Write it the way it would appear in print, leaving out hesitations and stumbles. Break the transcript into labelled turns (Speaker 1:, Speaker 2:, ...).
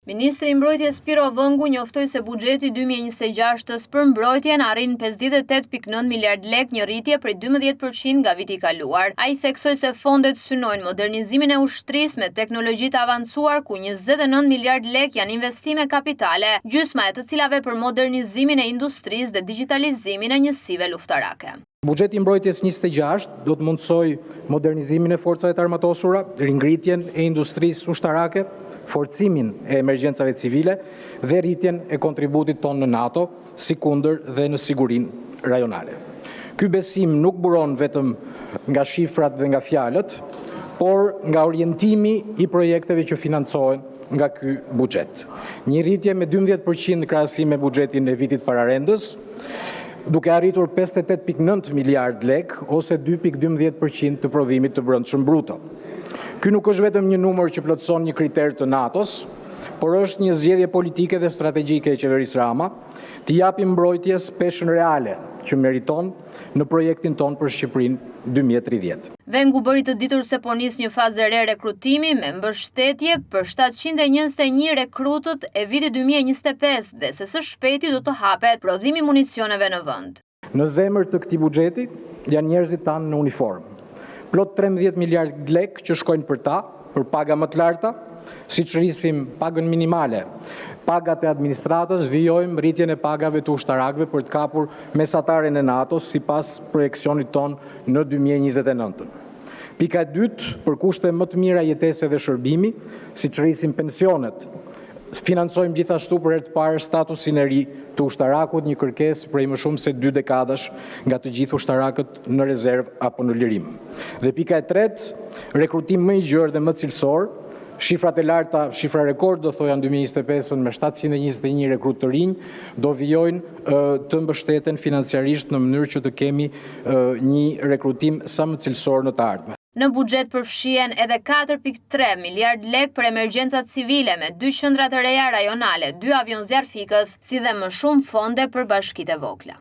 Speaker 1: Ministri i Mbrojtjes Piro Vëngu njoftoi se buxheti 2026 për mbrojtjen arrin 58.9 miliard lek, një rritje prej 12% nga viti i kaluar. Ai theksoi se fondet synojnë modernizimin e ushtrisë me teknologji të avancuar, ku 29 miliard lek janë investime kapitale, gjysma e të cilave për modernizimin e industrisë dhe digitalizimin e njësive luftarake.
Speaker 2: Buxheti i mbrojtjes 26 do të mundsoj modernizimin e forcave të armatosura, ringritjen e industrisë ushtarake, forcimin e emergjencave civile dhe rritjen e kontributit ton në NATO, si kundër dhe në sigurinë rajonale. Ky besim nuk buron vetëm nga shifrat dhe nga fjalët, por nga orientimi i projekteve që financohen nga ky buxhet. Një rritje me 12% në krahasim me buxhetin e vitit pararendës, duke arritur 58.9 miliard lek ose 2.12% të prodhimit të brendshëm bruto. Ky nuk është vetëm një numër që plotëson një kriter të NATO-s, por është një zgjedhje politike dhe strategjike e qeverisë Rama, të japim mbrojtjes peshën reale që meriton në projektin ton për Shqipërinë 2030.
Speaker 1: Vëngu bëri të ditur se po nis një fazë re rekrutimi me mbështetje për 721 rekrutët e vitit 2025 dhe se së shpejti do të hapet prodhimi municioneve në vend.
Speaker 2: Në zemër të këtij buxheti janë njerëzit tanë në uniformë. Plot 13 miliard lek që shkojnë për ta, për paga më të larta, siç rrisim pagën minimale, pagat e administratës, vijojmë rritjen e pagave të ushtarakëve për të kapur mesataren e NATO-s sipas projeksionit ton në 2029. Pika e dytë, për kushte më të mira jetese dhe shërbimi, siç rrisim pensionet. Financojmë gjithashtu për herë të parë statusin e ri të ushtarakut, një kërkesë prej më shumë se 2 dekadash nga të gjithë ushtarakët në rezervë apo në lirim. Dhe pika e tretë, rekrutim më i gjerë dhe më cilësor, shifrat e larta, shifra rekord do thoja në 2025 me 721 rekrut të rinj, do vijojnë të mbështeten financiarisht në mënyrë që të kemi një rekrutim sa më cilësor në të ardhmen.
Speaker 1: Në buxhet përfshihen edhe 4.3 miliard lek për emergjencat civile me 2 qendra të reja rajonale, 2 avion zjarfikës, si dhe më shumë fonde për bashkitë e vogla.